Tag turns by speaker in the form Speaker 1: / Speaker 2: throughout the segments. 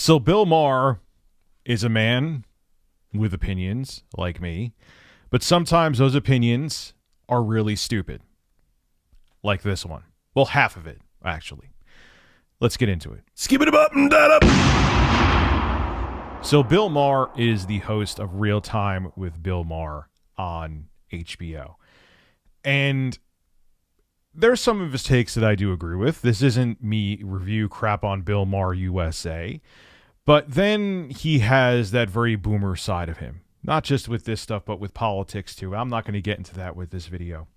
Speaker 1: So Bill Maher is a man with opinions like me, but sometimes those opinions are really stupid. Like this one. Well, half of it, actually. Let's get into it. Skip it up and that up. So Bill Maher is the host of Real Time with Bill Maher on HBO. And there's some of his takes that I do agree with. This isn't me review crap on Bill Maher USA. But then he has that very boomer side of him. Not just with this stuff, but with politics too. I'm not going to get into that with this video.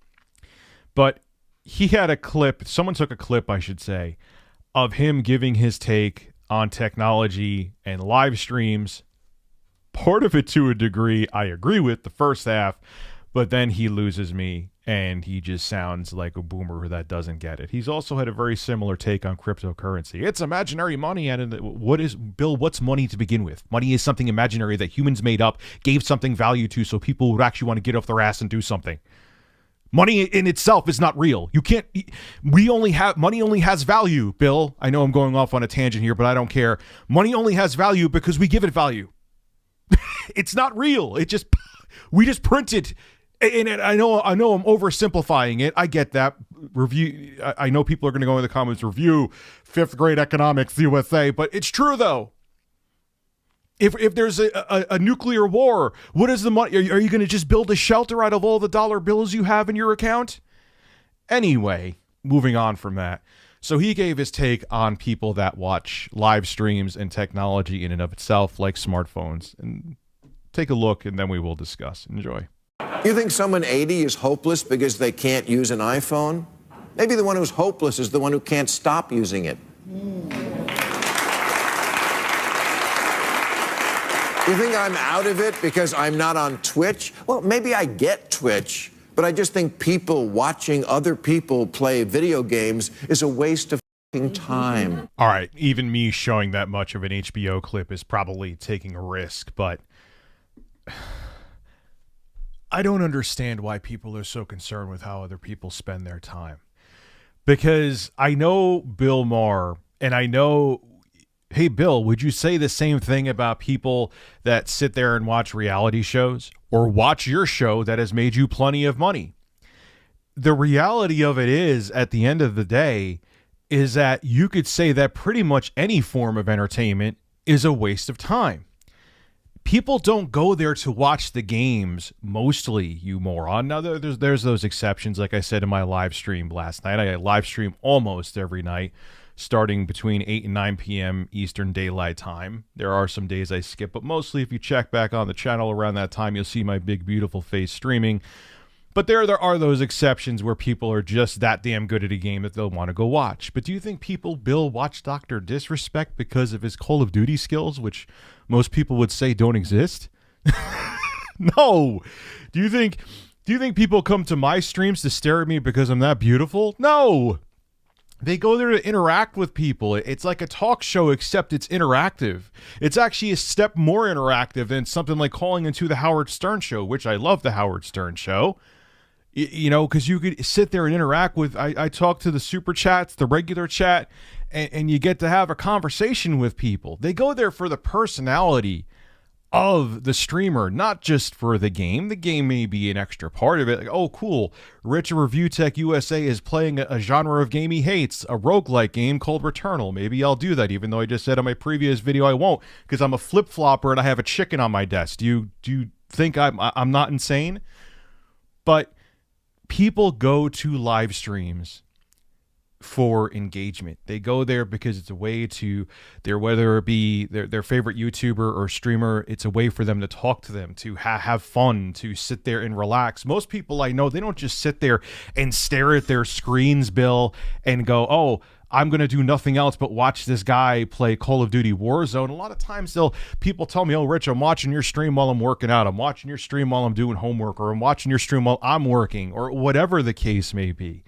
Speaker 1: But he had a clip, someone took a clip, I should say, of him giving his take on technology and live streams. Part of it to a degree I agree with, the first half, but then he loses me and he just sounds like a boomer that doesn't get it. He's also had a very similar take on cryptocurrency. It's imaginary money, and what's money to begin with? Money is something imaginary that humans made up, gave something value to so people would actually want to get off their ass and do something. Money in itself is not real. Money only has value, Bill. I know I'm going off on a tangent here, but I don't care. Money only has value because we give it value. It's not real. We just print it. And I know I'm oversimplifying it. I get that. I know people are going to go in the comments, review 5th grade economics USA, but it's true though. If there's a nuclear war, what is the money? Are you going to just build a shelter out of all the dollar bills you have in your account? Anyway, moving on from that. So he gave his take on people that watch live streams and technology in and of itself, like smartphones. And take a look, and then we will discuss. Enjoy.
Speaker 2: You think someone 80 is hopeless because they can't use an iPhone? Maybe the one who's hopeless is the one who can't stop using it. You think I'm out of it because I'm not on Twitch? Well, maybe I get Twitch, but I just think people watching other people play video games is a waste of time.
Speaker 1: All right, even me showing that much of an HBO clip is probably taking a risk, but I don't understand why people are so concerned with how other people spend their time. Because I know Bill Maher, and I know, hey, Bill, would you say the same thing about people that sit there and watch reality shows or watch your show that has made you plenty of money? The reality of it is, at the end of the day, is that you could say that pretty much any form of entertainment is a waste of time. People don't go there to watch the games, mostly, you moron. Now, there's those exceptions. Like I said in my live stream last night, I live stream almost every night, starting between 8 and 9 p.m. Eastern Daylight Time. There are some days I skip, but mostly if you check back on the channel around that time, you'll see my big, beautiful face streaming. But there are those exceptions where people are just that damn good at a game that they'll want to go watch. But do you think Bill watched Dr. Disrespect because of his Call of Duty skills, which most people would say don't exist? No. Do you think people come to my streams to stare at me because I'm that beautiful? No. They go there to interact with people. It's like a talk show, except it's interactive. It's actually a step more interactive than something like calling into the Howard Stern Show, which I love the Howard Stern Show. You know, because you could sit there and interact with, I talk to the super chats, the regular chat, and you get to have a conversation with people. They go there for the personality of the streamer, not just for the game. The game may be an extra part of it. Like, oh, cool. Rich Review Tech USA is playing a genre of game he hates, a roguelike game called Returnal. Maybe I'll do that, even though I just said on my previous video I won't, because I'm a flip-flopper and I have a chicken on my desk. Do you think I'm not insane? But people go to live streams for engagement. They go there because it's a way to whether it be their favorite YouTuber or streamer, it's a way for them to talk to them, to have fun, to sit there and relax. Most people I know, they don't just sit there and stare at their screens, Bill, and go, oh, I'm going to do nothing else but watch this guy play Call of Duty Warzone. A lot of times people tell me, oh, Rich, I'm watching your stream while I'm working out. I'm watching your stream while I'm doing homework, or I'm watching your stream while I'm working, or whatever the case may be.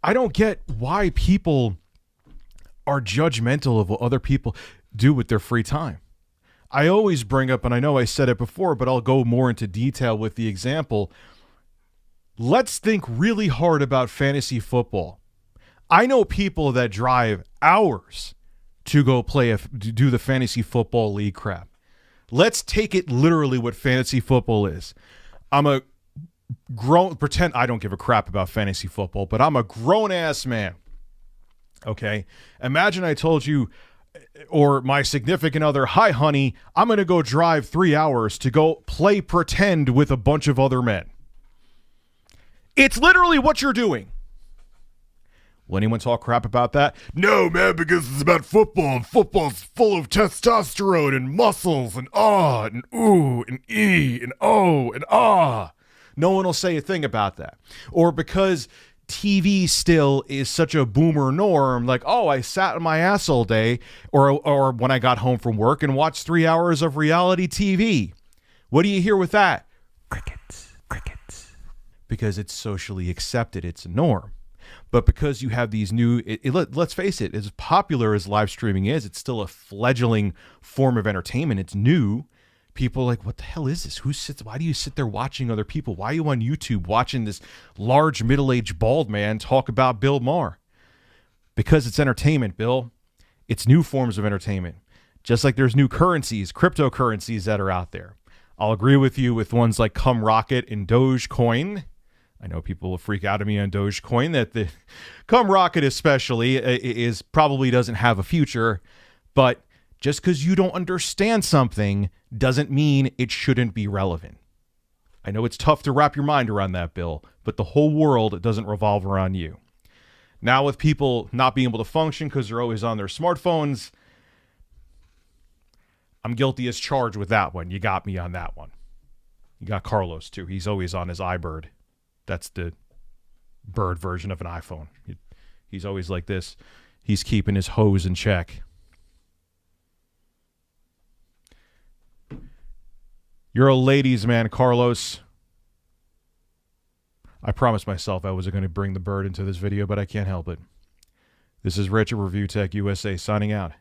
Speaker 1: I don't get why people are judgmental of what other people do with their free time. I always bring up, and I know I said it before, but I'll go more into detail with the example. Let's think really hard about fantasy football. I know people that drive hours to go do the fantasy football league crap. Let's take it literally what fantasy football is. I'm a pretend I don't give a crap about fantasy football, but I'm a grown-ass man. Okay? Imagine I told you, or my significant other, hi, honey, I'm going to go drive 3 hours to go play pretend with a bunch of other men. It's literally what you're doing. Will anyone talk crap about that? No, man, because it's about football, and football's full of testosterone and muscles and and ooh and e and oh and ah. No one will say a thing about that. Or because TV still is such a boomer norm, like, oh, I sat on my ass all day, or when I got home from work and watched 3 hours of reality TV. What do you hear with that? Crickets, crickets. Because it's socially accepted, it's a norm. But because you have these new, let's face it, as popular as live streaming is, it's still a fledgling form of entertainment. It's new. People are like, what the hell is this? Why do you sit there watching other people? Why are you on YouTube watching this large middle-aged bald man talk about Bill Maher? Because it's entertainment, Bill. It's new forms of entertainment. Just like there's new currencies, cryptocurrencies that are out there. I'll agree with you with ones like Come Rocket and Dogecoin. I know people will freak out at me on Dogecoin that the Come Rocket especially probably doesn't have a future, but just because you don't understand something doesn't mean it shouldn't be relevant. I know it's tough to wrap your mind around that, Bill, but the whole world doesn't revolve around you. Now with people not being able to function because they're always on their smartphones, I'm guilty as charged with that one. You got me on that one. You got Carlos too. He's always on his iBird. That's the bird version of an iPhone. He's always like this. He's keeping his hose in check. You're a ladies' man, Carlos. I promised myself I wasn't going to bring the bird into this video, but I can't help it. This is Rich at Review Tech USA signing out.